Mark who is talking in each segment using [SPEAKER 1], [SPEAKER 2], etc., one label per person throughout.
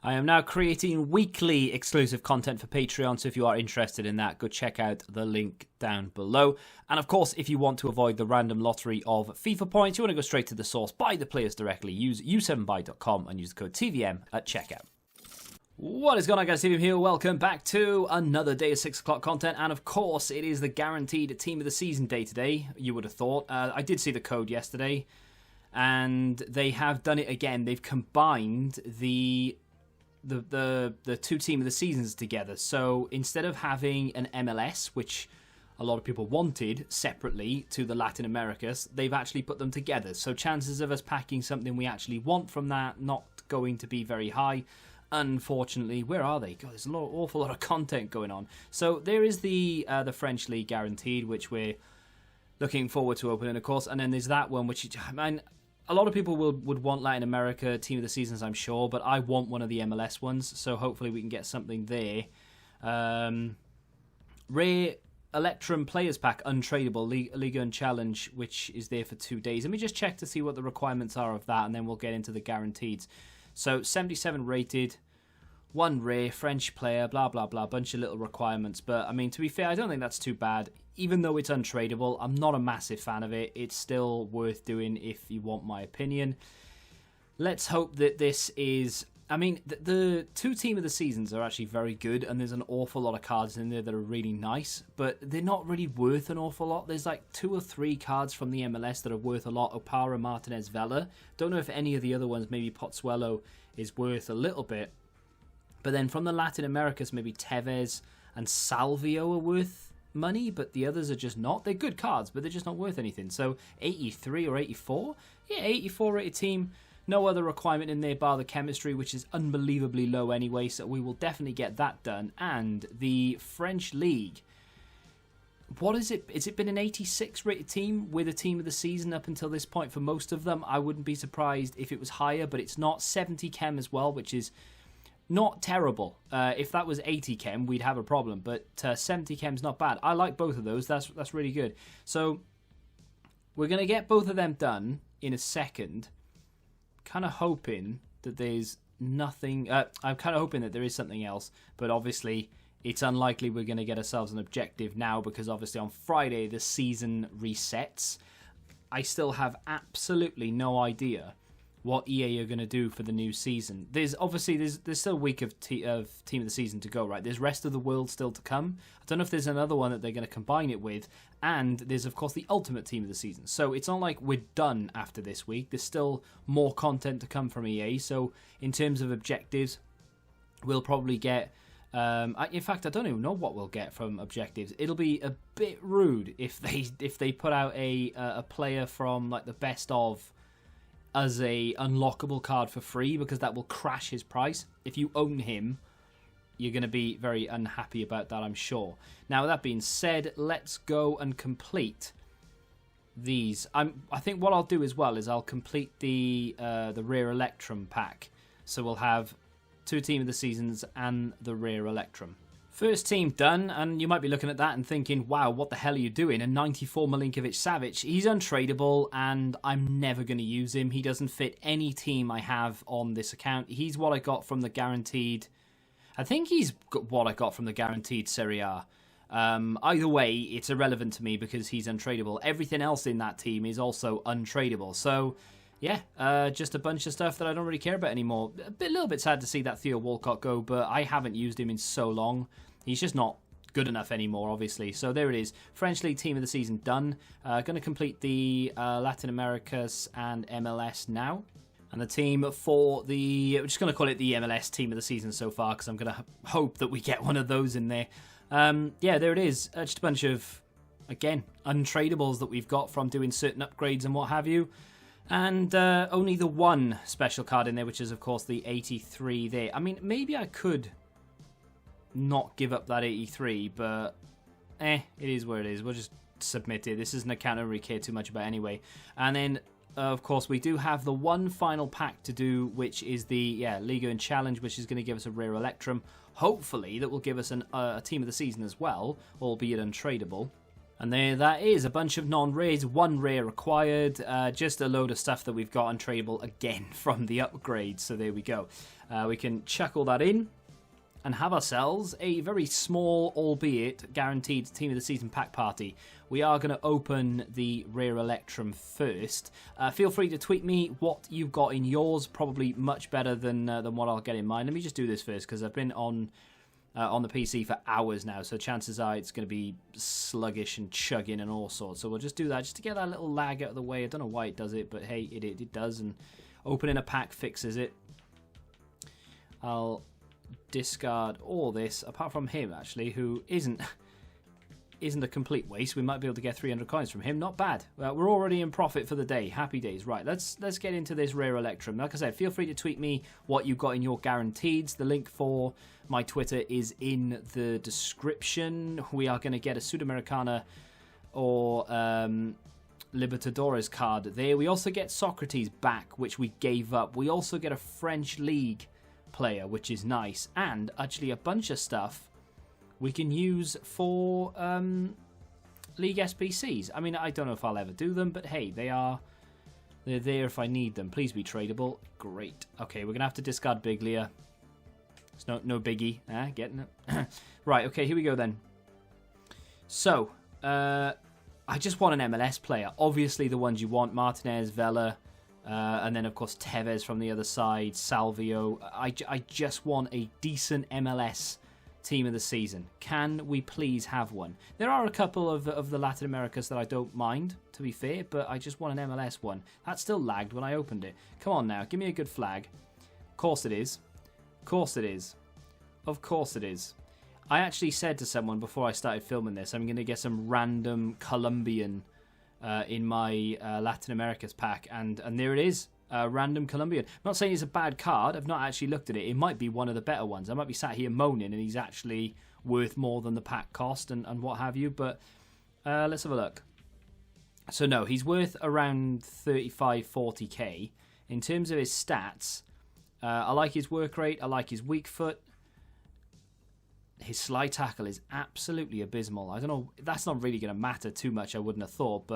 [SPEAKER 1] I am now creating weekly exclusive content for Patreon, so if you are interested in that, go check out the link down below. And of course, if you want to avoid the random lottery of FIFA points, you want to go straight to the source, buy the players directly, use u7buy.com and use the code TVM at checkout. What is going on, guys? TVM here. Welcome back to another day of 6 o'clock content, and of course, it is the guaranteed Team of the Season day today, you would have thought. I did see the code yesterday, and they have done it again. They've combined the two Team of the Seasons together. So instead of having an MLS, which a lot of people wanted separately to the Latin Americas, they've actually put them together. So chances of us packing something we actually want from that not going to be very high. Unfortunately, where are they? God, there's an awful lot of content going on. So there is the French League guaranteed, which we're looking forward to opening, of course. And then there's that one, which, I mean, a lot of people would want Latin America Team of the Seasons, I'm sure, but I want one of the MLS ones, so hopefully we can get something there. Rare Electrum Players Pack, untradeable, Ligue and Challenge, which is there for 2 days. Let me just check to see what the requirements are of that, and then we'll get into the guaranteeds. So 77 rated, 1 rare, French player, blah, blah, blah, bunch of little requirements. But, I mean, to be fair, I don't think that's too bad. Even though it's untradeable, I'm not a massive fan of it. It's still worth doing if you want my opinion. Let's hope that this is... I mean, the two Team of the Seasons are actually very good, and there's an awful lot of cards in there that are really nice, but they're not really worth an awful lot. There's like 2 or 3 cards from the MLS that are worth a lot. Opara, Martinez, Vela. Don't know if any of the other ones, maybe Pozzuelo, is worth a little bit. But then from the Latin Americas, maybe Tevez and Salvio are worth money, but the others are just not. They're good cards, but they're just not worth anything. So 83 or 84? Yeah, 84 rated team. No other requirement in there bar the chemistry, which is unbelievably low anyway, so we will definitely get that done. And the French League, what is it? Has it been an 86 rated team with a Team of the Season up until this point for most of them? I wouldn't be surprised if it was higher, but it's not. 70 chem as well, which is not terrible. If that was 80 chem, we'd have a problem, but 70 chem's not bad. I like both of those. That's really good. So we're going to get both of them done in a second. Kind of hoping that there's nothing... I'm kind of hoping that there is something else, but obviously it's unlikely we're going to get ourselves an objective now, because obviously on Friday the season resets. I still have absolutely no idea what EA are going to do for the new season. There's still a week of Team of the Season to go, right? There's Rest of the World still to come. I don't know if there's another one that they're going to combine it with. And there's, of course, the Ultimate Team of the Season. So it's not like we're done after this week. There's still more content to come from EA. So in terms of objectives, we'll probably get... in fact, I don't even know what we'll get from objectives. It'll be a bit rude if they put out a player from like the best of as a unlockable card for free, because that will crash his price. If you own him, you're going to be very unhappy about that, I'm sure. Now, with that being said, let's go and complete these. I think what I'll do as well is I'll complete the Rare Electrum pack. So we'll have 2 Team of the Seasons and the Rare Electrum. First team done, and you might be looking at that and thinking, wow, what the hell are you doing? A 94 Milinkovic-Savic. He's untradeable, and I'm never going to use him. He doesn't fit any team I have on this account. He's what I got from the guaranteed... I think he's what I got from the guaranteed Serie A. Either way, it's irrelevant to me because he's untradeable. Everything else in that team is also untradeable. So, yeah, just a bunch of stuff that I don't really care about anymore. A little bit sad to see that Theo Walcott go, but I haven't used him in so long. He's just not good enough anymore, obviously. So there it is. French League Team of the Season done. Going to complete the Latin Americas and MLS now. And the team for the... We're just going to call it the MLS Team of the Season so far, because I'm going to hope that we get one of those in there. Yeah, there it is. Just a bunch of, again, untradables that we've got from doing certain upgrades and what have you. And only the one special card in there, which is, of course, the 83 there. I mean, maybe I could not give up that 83, but it is where it is. We'll just submit it. This is an account I don't really care too much about anyway. And then, of course, we do have the one final pack to do, which is the Ligue and Challenge, which is going to give us a Rare Electrum. Hopefully, that will give us a Team of the Season as well, albeit untradeable. And there that is, a bunch of non-rares, 1 rare required, just a load of stuff that we've got untradeable again from the upgrade. So there we go. We can chuck all that in and have ourselves a very small, albeit guaranteed Team of the Season pack party. We are going to open the rare Electrum first. Feel free to tweet me what you've got in yours, probably much better than what I'll get in mine. Let me just do this first, because I've been on the PC for hours now, so chances are it's going to be sluggish and chugging and all sorts. So we'll just do that just to get that little lag out of the way. I don't know why it does it, but hey, it does, and opening a pack fixes it. I'll discard all this, apart from him, actually, who isn't a complete waste. We might be able to get 300 coins from him. Not bad. We're already in profit for the day. Happy days. Right, let's get into this rare Electrum. Like I said, feel free to tweet me what you've got in your guaranteeds. The link for my Twitter is in the description. We are going to get a Sudamericana or Libertadores card there. We also get Socrates back, which we gave up. We also get a French League player, which is nice. And actually a bunch of stuff we can use for League SBCs. I mean, I don't know if I'll ever do them, but hey, they're there if I need them. Please be tradable. Great. Okay, we're going to have to discard Biglia. It's no biggie. Getting it. Right, okay, here we go then. So, I just want an MLS player. Obviously, the ones you want, Martinez, Vela, and then, of course, Tevez from the other side, Salvio. I just want a decent MLS Team of the Season. Can we please have one? There are a couple of the Latin Americas that I don't mind, to be fair, but I just want an MLS one. That still lagged when I opened it. Come on now, give me a good flag. Of course it is. Of course it is. Of course it is. I actually said to someone before I started filming this, I'm going to get some random Colombian in my Latin Americas pack, and there it is. Random Colombian. I'm not saying it's a bad card. I've not actually looked at it. It might be one of the better ones. I might be sat here moaning and he's actually worth more than the pack cost and what have you. But let's have a look. So no, he's worth around 35, 40k. In terms of his stats, I like his work rate. I like his weak foot. His slide tackle is absolutely abysmal. I don't know. That's not really going to matter too much, I wouldn't have thought.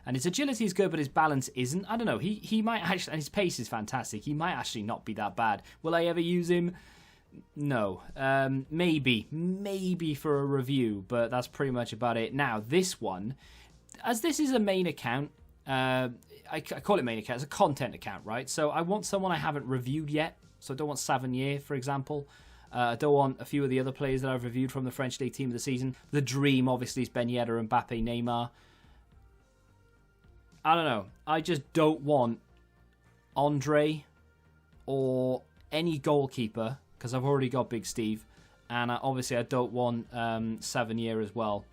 [SPEAKER 1] And his agility is good, but his balance isn't. I don't know. He might actually, and his pace is fantastic. He might actually not be that bad. Will I ever use him? No. Maybe for a review, but that's pretty much about it. Now, this one, as this is a main account, I call it main account. It's a content account, right? So I want someone I haven't reviewed yet. So I don't want Savigny, for example. I don't want a few of the other players that I've reviewed from the French League Team of the Season. The dream, obviously, is Ben Yedder, Mbappe, Neymar. I don't know. I just don't want Andre or any goalkeeper, because I've already got Big Steve. And obviously, I don't want Savigny as well.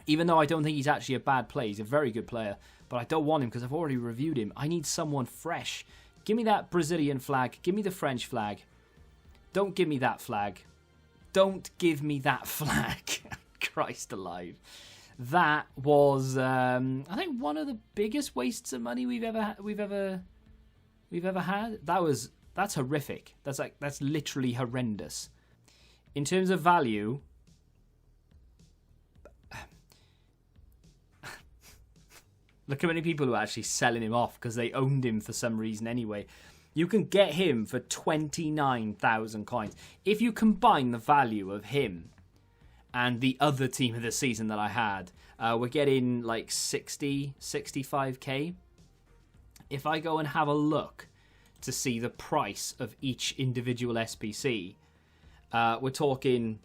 [SPEAKER 1] Even though I don't think he's actually a bad player. He's a very good player. But I don't want him because I've already reviewed him. I need someone fresh. Give me that Brazilian flag. Give me the French flag. Don't give me that flag. Don't give me that flag. Christ alive. That was, I think, one of the biggest wastes of money we've ever had. That's horrific. That's literally horrendous. In terms of value, look how many people who are actually selling him off because they owned him for some reason anyway. You can get him for 29,000 coins. If you combine the value of him and the other Team of the Season that I had, we're getting like 60, 65k. If I go and have a look to see the price of each individual SBC, we're talking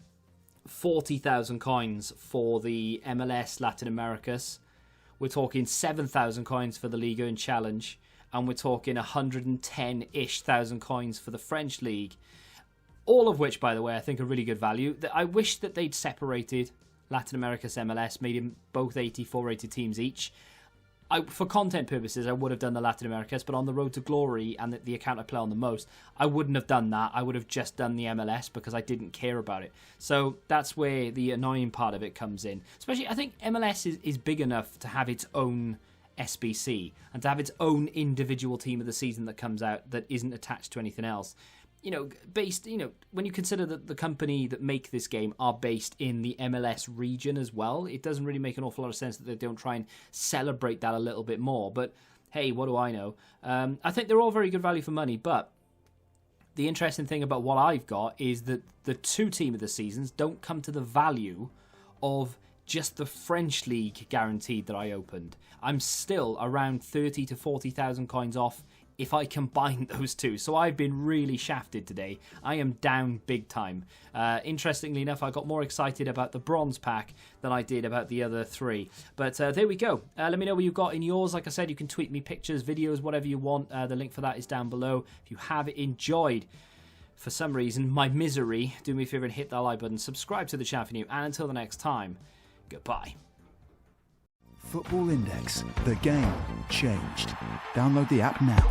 [SPEAKER 1] 40,000 coins for the MLS Latin Americas. We're talking 7,000 coins for the Ligue and Challenge. And we're talking 110-ish thousand coins for the French League. All of which, by the way, I think are really good value. I wish that they'd separated Latin America's MLS, made them both 84 rated teams each. For content purposes, I would have done the Latin Americas, but on the road to glory and the account I play on the most, I wouldn't have done that. I would have just done the MLS because I didn't care about it. So that's where the annoying part of it comes in. Especially, I think MLS is big enough to have its own SBC and to have its own individual Team of the Season that comes out that isn't attached to anything else. based, when you consider that the company that make this game are based in the MLS region as well, it doesn't really make an awful lot of sense that they don't try and celebrate that a little bit more. But hey, what do I know? I think they're all very good value for money, but the interesting thing about what I've got is that the 2 team of the seasons don't come to the value of just the French League guaranteed that I opened. I'm still around 30 to 40,000 coins off if I combine those 2. So I've been really shafted today. I am down big time. Interestingly enough, I got more excited about the bronze pack than I did about the other 3. But there we go. Let me know what you got in yours. Like I said, you can tweet me pictures, videos, whatever you want. The link for that is down below. If you have enjoyed, for some reason, my misery, do me a favor and hit that like button. Subscribe to the channel if you're new. And until the next time, goodbye.
[SPEAKER 2] Football Index. The game changed. Download the app now.